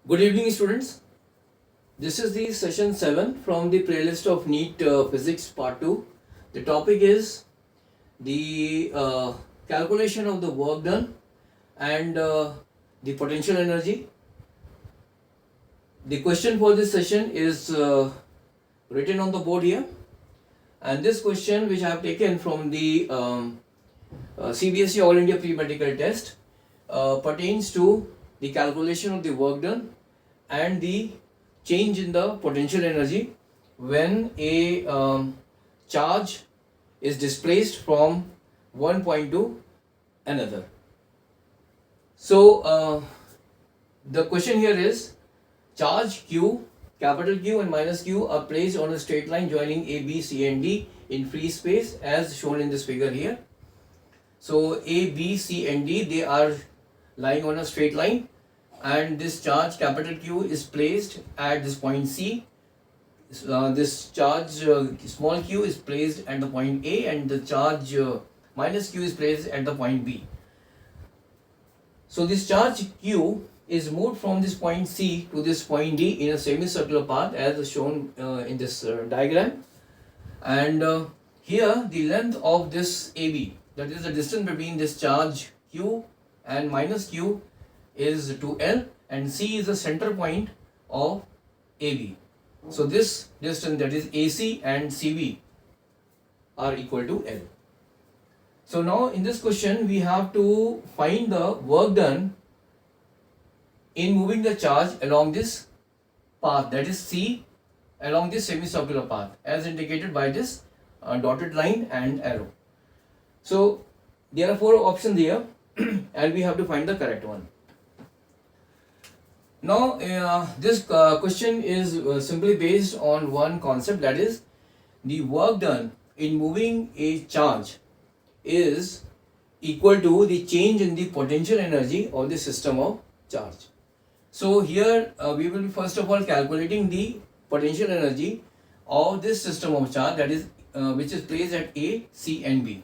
Good evening, students. This is the session 7 from the playlist of NEET Physics Part 2. The topic is the calculation of the work done and the potential energy. The question for this session is written on the board here, and this question, which I have taken from the CBSE All India Pre-Medical Test, pertains to the calculation of the work done and the change in the potential energy when a charge is displaced from one point to another. So the question here is, charge Q, capital Q and minus Q are placed on a straight line joining A, B, C and D in free space as shown in this figure here. So A, B, C and D, they are lying on a straight line, and this charge capital Q is placed at this point C. This charge small q is placed at the point A, and the charge minus q is placed at the point B. So this charge Q is moved from this point C to this point D in a semicircular path as shown in this diagram. And here the length of this AB, that is the distance between this charge Q and minus Q, is 2L, and C is the center point of AB. So this distance, that is AC and CB, are equal to L. So now in this question we have to find the work done in moving the charge along this path, that is C, along this semicircular path as indicated by this dotted line and arrow. So there are 4 options here and we have to find the correct one. Now this question is simply based on one concept, that is the work done in moving a charge is equal to the change in the potential energy of the system of charge. So here we will be first of all calculating the potential energy of this system of charge, that is which is placed at A, C and B,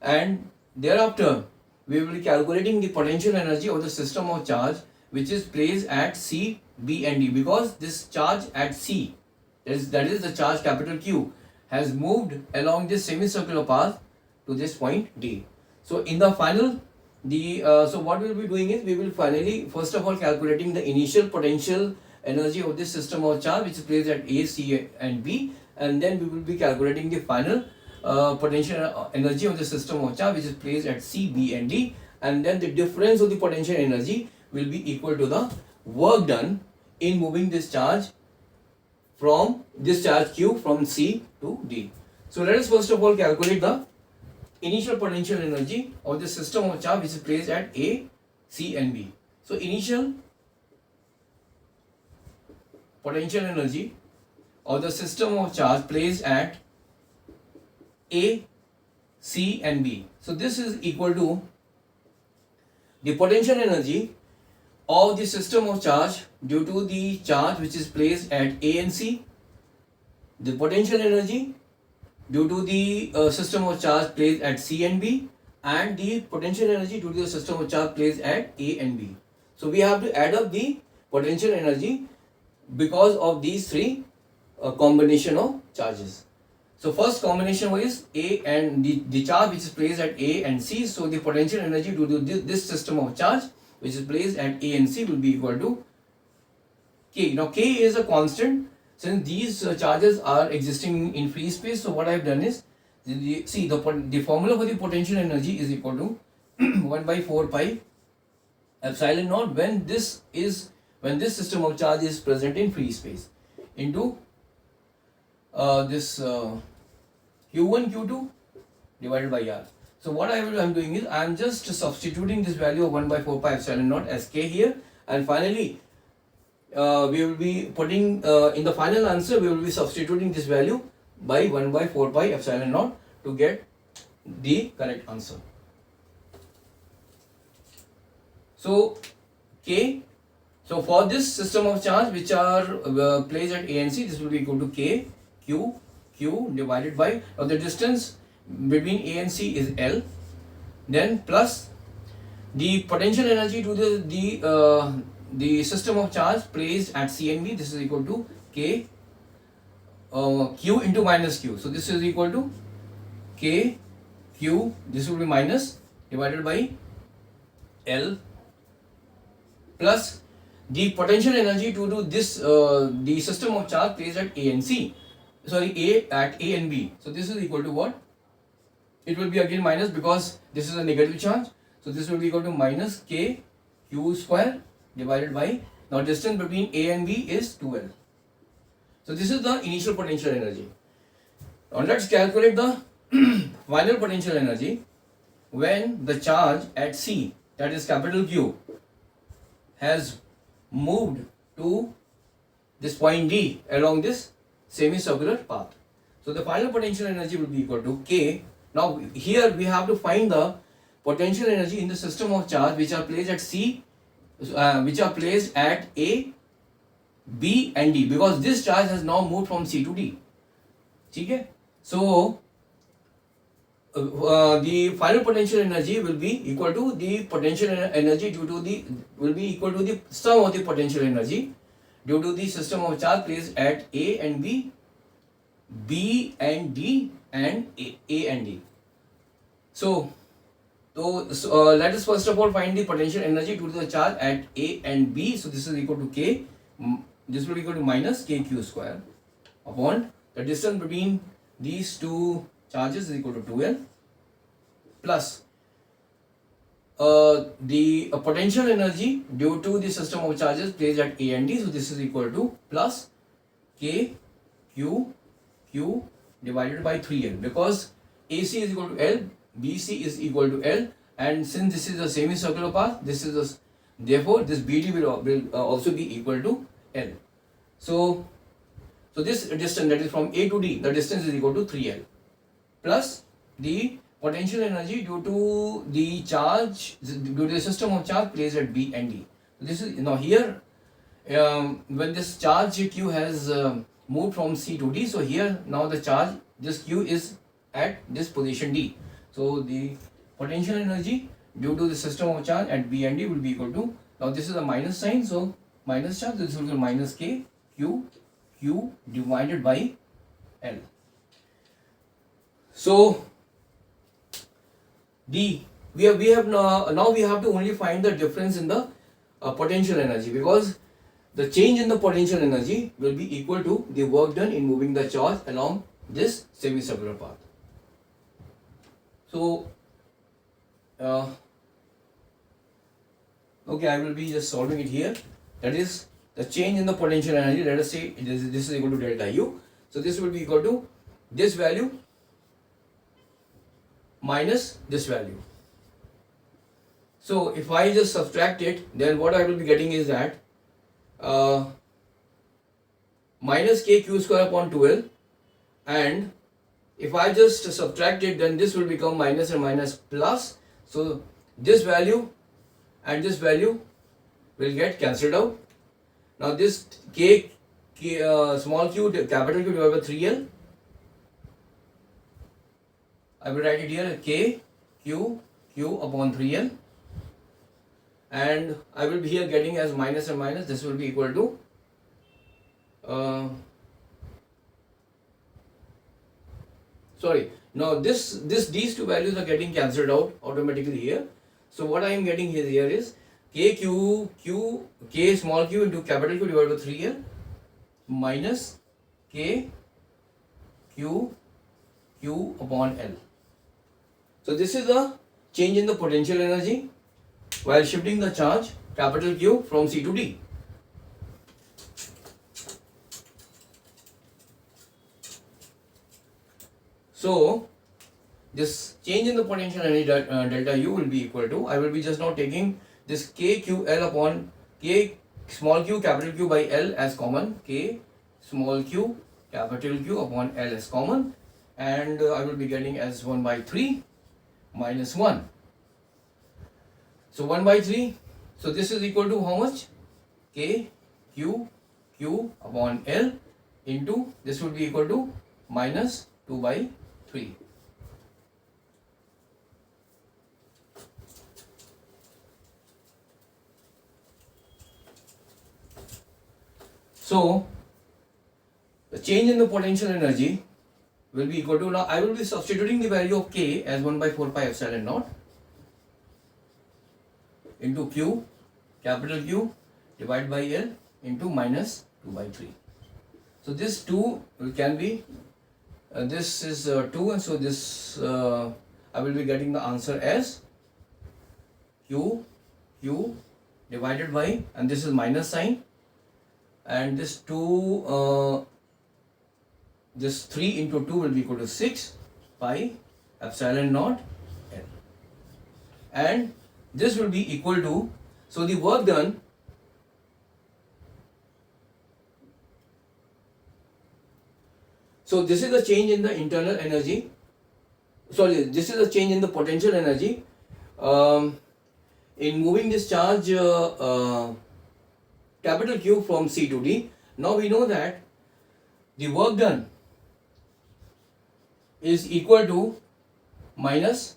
and thereafter we will be calculating the potential energy of the system of charge which is placed at C, B and D, because this charge at C, that is the charge capital Q, has moved along this semicircular path to this point D. So in the final, so what we will be doing is we will finally first of all calculating the initial potential energy of this system of charge which is placed at A, C and B, and then we will be calculating the final potential energy of the system of charge which is placed at C, B and D, and then the difference of the potential energy will be equal to the work done in moving this charge Q from C to D. So let us first of all calculate the initial potential energy of the system of charge which is placed at A, C and B. So initial potential energy of the system of charge placed at A, C and B. So this is equal to the potential energy of the system of charge due to the charge which is placed at A and C, the potential energy due to the system of charge placed at C and B, and the potential energy due to the system of charge placed at A and B. So we have to add up the potential energy because of these 3 combination of charges. So first combination is A and the charge which is placed at A and C. So the potential energy due to this system of charge which is placed at A and C will be equal to K. Now K is a constant since these charges are existing in free space. So what I have done is, the formula for the potential energy is equal to 1 by 4 pi epsilon naught when this system of charge is present in free space into this Q1 Q2 divided by R. So what I am doing is I am just substituting this value of 1 by 4 pi epsilon naught as K here, and finally we will be putting in the final answer we will be substituting this value by 1 by 4 pi epsilon naught to get the correct answer. So K, so for this system of charge which are placed at A and C, this will be equal to K Q divided by, now the distance between A and C is L, then plus the potential energy to the system of charge placed at C and B, this is equal to K Q into minus Q. So this is equal to K Q, this will be minus divided by L plus the potential energy due to this the system of charge placed at A and C, sorry, at A and B. So this is equal to what? It will be again minus because this is a negative charge. So this will be equal to minus K Q square divided by, now distance between A and B is 2L. So this is the initial potential energy. Now let's calculate the final potential energy when the charge at C, that is capital Q, has moved to this point D along this semicircular path. So the final potential energy will be equal to K. Now here we have to find the potential energy in the system of charge which are placed at C, which are placed at A, B and D, because this charge has now moved from C to D. Okay? So the final potential energy will be equal to the potential energy due to the, will be equal to the sum of the potential energy due to the system of charge placed at A and B, B and D and A and D. So let us first of all find the potential energy due to the charge at A and B. So this is equal to K, this will be equal to minus KQ square upon the distance between these two charges is equal to 2L plus the potential energy due to the system of charges placed at A and D. So this is equal to plus K Q Q divided by 3L, because AC is equal to L, BC is equal to L, and since this is a semicircular path, this is a, therefore this BD will also be equal to L. So this distance, that is from A to D, the distance is equal to 3L plus the potential energy due to the charge, due to the system of charge placed at B and D. This is, now here when this charge Q has moved from C to D, so here now the charge, this Q is at this position D. So the potential energy due to the system of charge at B and D will be equal to, now this is a minus sign, so minus charge, this will be minus K Q Q divided by L. So we have now we have to only find the difference in the potential energy, because the change in the potential energy will be equal to the work done in moving the charge along this semicircular path. So okay, I will be just solving it here. That is the change in the potential energy. Let us say this is equal to delta U. So this will be equal to this value minus this value. So if I just subtract it, then what I will be getting is that minus KQ square upon 12, and if I just subtract it, then this will become minus and minus plus. So this value and this value will get cancelled out. Now this small q capital Q divided by 3L, I will write it here, K Q Q upon 3L, and I will be here getting as minus and minus, this will be equal to these two values are getting cancelled out automatically here. So what I am getting here is K small q into capital Q divided by 3L minus K Q Q upon L. So this is the change in the potential energy while shifting the charge capital Q from C to D. So this change in the potential energy delta U will be equal to, I will be just now taking this KQL upon K small q capital Q by L as common, K small q capital Q upon L as common, and I will be getting as 1 by 3 minus 1. So 1 by 3, so this is equal to how much? K Q Q upon L into, this would be equal to minus 2 by 3. So the change in the potential energy will be equal to, now I will be substituting the value of K as 1 by 4 pi epsilon naught into Q, capital Q, divided by L into minus 2 by 3. So this 2 can be, this is 2, and so this I will be getting the answer as Q divided by, and this is minus sign, and this 2, this 3 into 2 will be equal to 6 pi epsilon naught L, and this will be equal to, so the work done, so this is the change in the internal energy, sorry, this is the change in the potential energy in moving this charge capital Q from C to D. Now we know that the work done is equal to minus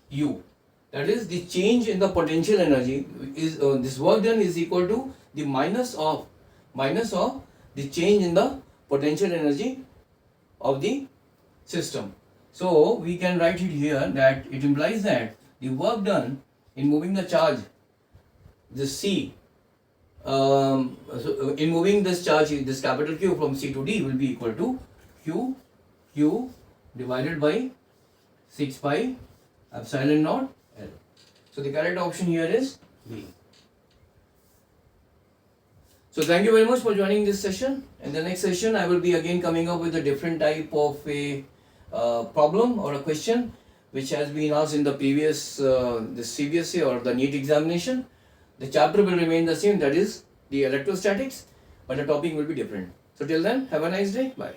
U. That is, the change in the potential energy is this work done is equal to the minus of the change in the potential energy of the system. So we can write it here that it implies that the work done in moving the charge, this C, in moving this charge, this capital Q from C to D will be equal to Q divided by 6 pi epsilon naught L. So the correct option here is B. So thank you very much for joining this session. In the next session, I will be again coming up with a different type of a problem or a question which has been asked in the previous the CBSE or the NEET examination. The chapter will remain the same, that is the electrostatics, but the topic will be different. So till then, have a nice day. Bye.